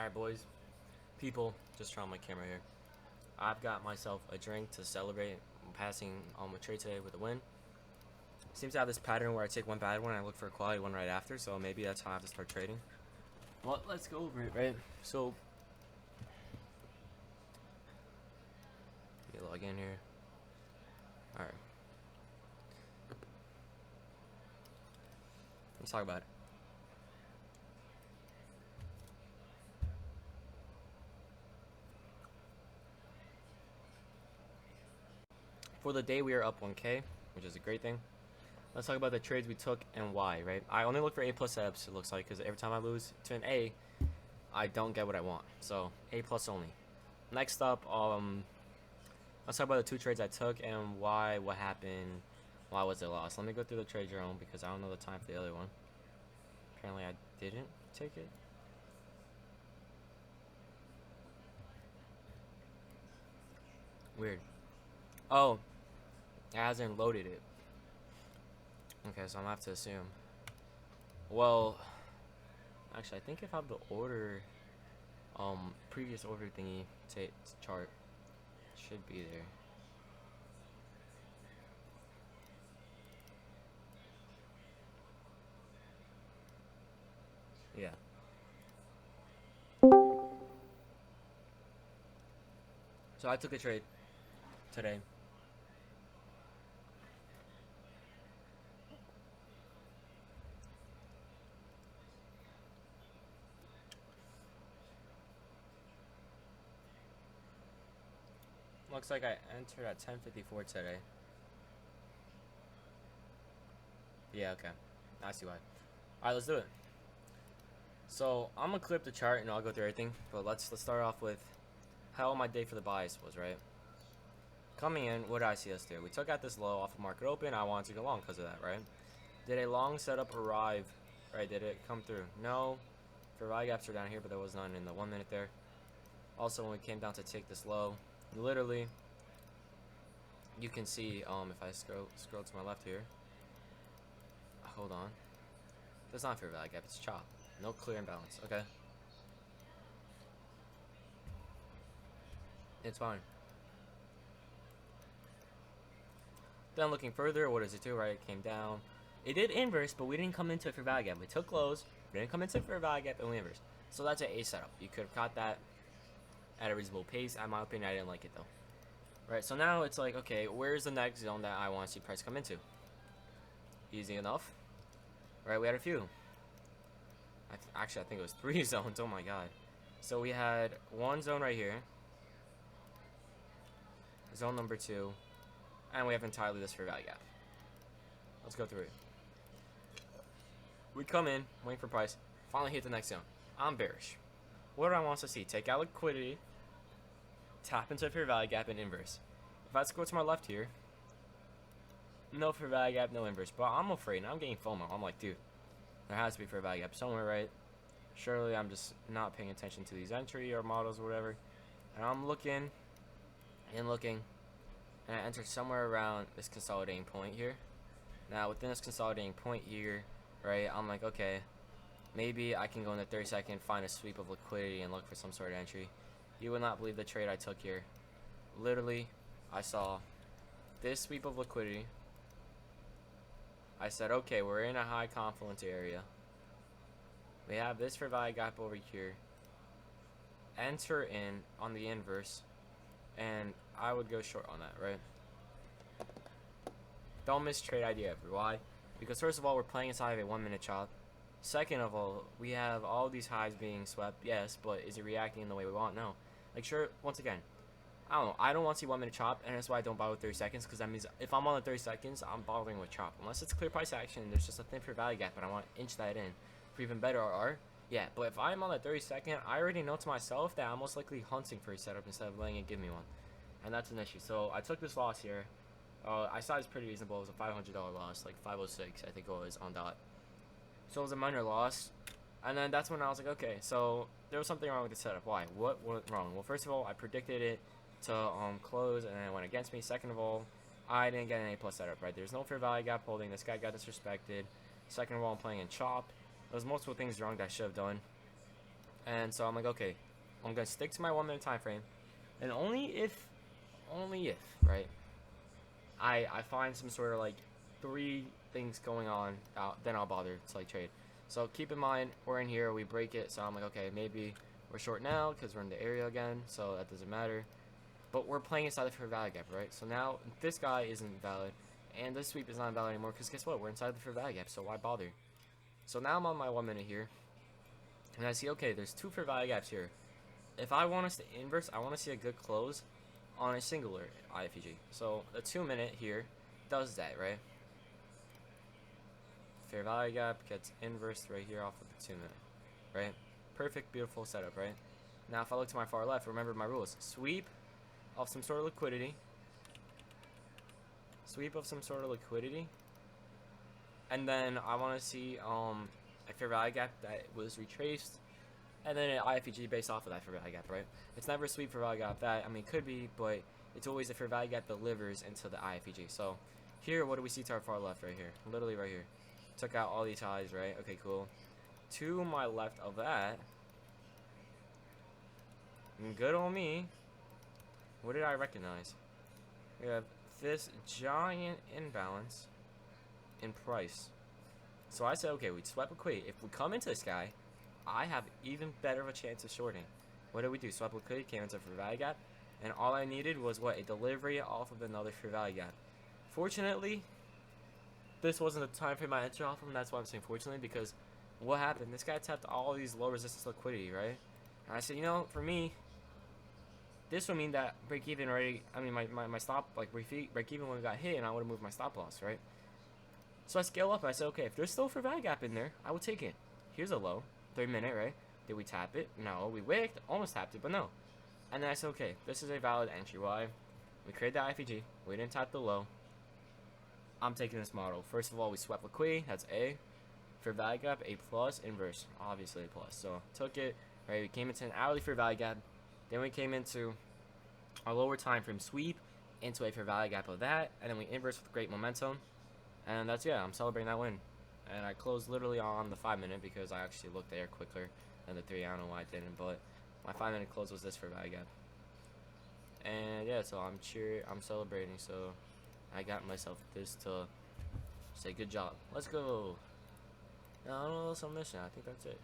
Alright, boys, people, just turn on my camera here. I've got myself a drink to celebrate passing on my trade today with a win. Seems to have this pattern where I take one bad one and I look for a quality one right after, so maybe that's how I have to start trading. Well, let's go over it, right? So, let me log in here. Alright. Let's talk about it. For the day, we are up 1K, which is a great thing. Let's talk about the trades we took and why, right? I only look for A plus setups, it looks like, because every time I lose to an A, I don't get what I want. So, A plus only. Next up, let's talk about the two trades I took and why, what happened, why was it lost. Let me go through the trade journal because I don't know the time for the other one. Apparently I didn't take it. Weird. Oh, it hasn't loaded it. Okay, so I'm gonna have to assume. Well, actually, I think if I have the order, previous order thingy chart should be there. Yeah. So I took a trade today. Looks like I entered at 10:54 today. Yeah, okay. I see why. Alright, let's do it. So I'm gonna clip the chart and I'll go through everything. But let's start off with how my day for the buys was, right? Coming in, what did I see us do? We took out this low off of market open. I wanted to go long because of that, right? Did a long setup arrive? Right? Did it come through? No. For value gaps are down here, but there was none in the 1 minute there. Also, when we came down to take this low, literally, you can see if I scroll to my left here. Hold on. That's not fair value gap. It's chop. No clear imbalance. Okay. It's fine. Then looking further, what does it do? Right, it came down. It did inverse, but we didn't come into it for value gap. We took lows, we didn't come into it for value gap, and we inverse. So that's an A setup. You could have caught that at a reasonable pace. In my opinion, I didn't like it though. Right, so now it's like, okay, where's the next zone that I want to see price come into? Easy enough. Right, we had a few. Actually, I think it was 3 zones. Oh my god. So we had one zone right here. Zone number 2. And we have entirely this for value gap. Let's go through it. We come in, waiting for price, finally hit the next zone. I'm bearish. What do I want to see? Take out liquidity, tap into fair value gap, and inverse. If I scroll to my left here, no fair value gap, no inverse. But I'm afraid, and I'm getting FOMO. I'm like, dude, there has to be fair value gap somewhere, right? Surely I'm just not paying attention to these entry or models or whatever. And I'm looking and looking, and I enter somewhere around this consolidating point here. Now within this consolidating point here, right, I'm like, okay, maybe I can go in the 30-second, find a sweep of liquidity and look for some sort of entry. You would not believe the trade I took here. Literally, I saw this sweep of liquidity. I said, okay, we're in a high confluence area. We have this for value gap over here. Enter in on the inverse, and I would go short on that, right? Don't miss trade idea ever. Why? Because first of all, we're playing inside of a 1 minute chop. Second of all, we have all these highs being swept, yes, but is it reacting in the way we want? No. Like, sure, once again, I don't know. I don't want to see 1 minute chop, and that's why I don't buy with 30 seconds, because that means if I'm on the 30 seconds, I'm bothering with chop. Unless it's clear price action, there's just a thin for value gap, and I want to inch that in for even better RR. Yeah, but if I'm on the 30 second, I already know to myself that I'm most likely hunting for a setup instead of letting it give me one. And that's an issue. So I took this loss here. I saw it's pretty reasonable. It was a $500 loss, like 506, I think it was on dot. So it was a minor loss. And then that's when I was like, okay, so there was something wrong with the setup. Why? What went wrong? Well, first of all, I predicted it to close, and then it went against me. Second of all, I didn't get an A plus setup, right? There's no fair value gap holding. This guy got disrespected. Second of all, I'm playing in chop. There's multiple things wrong that I should have done. And so I'm like, okay, I'm gonna stick to my 1 minute time frame, and only if, right, I find some sort of like 3 things going on, then I'll bother to like trade. So keep in mind, we're in here, we break it, so I'm like, okay, maybe we're short now because we're in the area again, so that doesn't matter. But we're playing inside the fair value gap, right? So now this guy isn't valid, and this sweep is not valid anymore because guess what? We're inside the fair value gap, so why bother? So now I'm on my 1 minute here, and I see, okay, there's 2 fair value gaps here. If I want us to inverse, I want to see a good close on a singular IFEG. So the 2 minute here does that, right? Fair value gap gets inversed right here off of the 2 minute, right? Perfect, beautiful setup, right? Now if I look to my far left, remember my rules. Sweep of some sort of liquidity. Sweep of some sort of liquidity. And then I want to see a fair value gap that was retraced, and then an IFEG based off of that fair value gap, right? It's never a sweep fair value gap that, I mean, it could be, but it's always a fair value gap delivers into the IFEG. So here, what do we see to our far left right here? Literally right here. Took out all these highs, right? Okay, cool. To my left of that, good on me, what did I recognize? We have this giant imbalance in price. So I said, okay, we'd sweat liquidity. If we come into this guy, I have even better of a chance of shorting. What did we do? Sweat liquidity, came into fair value gap, and all I needed was what? A delivery off of another fair value gap. Fortunately, this wasn't the time frame I entered off of, and that's why I'm saying fortunately, because what happened? This guy tapped all these low resistance liquidity, right? And I said, you know, for me, this would mean that break even already, I mean, my stop, like break even when we got hit, and I would have moved my stop loss, right? So I scale up and I said, okay, if there's still a fair value gap in there, I will take it. Here's a low, 3 minute, right? Did we tap it? No. We wicked, almost tapped it, but no. And then I said, okay, this is a valid entry. Why? We created the IFEG, we didn't tap the low. I'm taking this model. First of all, we swept liquidity, that's A. Fair value gap, A plus, inverse, obviously A plus. So took it, right? We came into an hourly fair value gap. Then we came into a lower time frame sweep into a fair value gap of that, and then we inverse with great momentum. And that's, yeah, I'm celebrating that win. And I closed literally on the 5 minute because I actually looked there quicker than the 3. I don't know why I didn't, but my 5 minute close was this for value gap. And yeah, so I'm celebrating. So I got myself this to say good job. Let's go. I don't know what else I'm missing. I think that's it.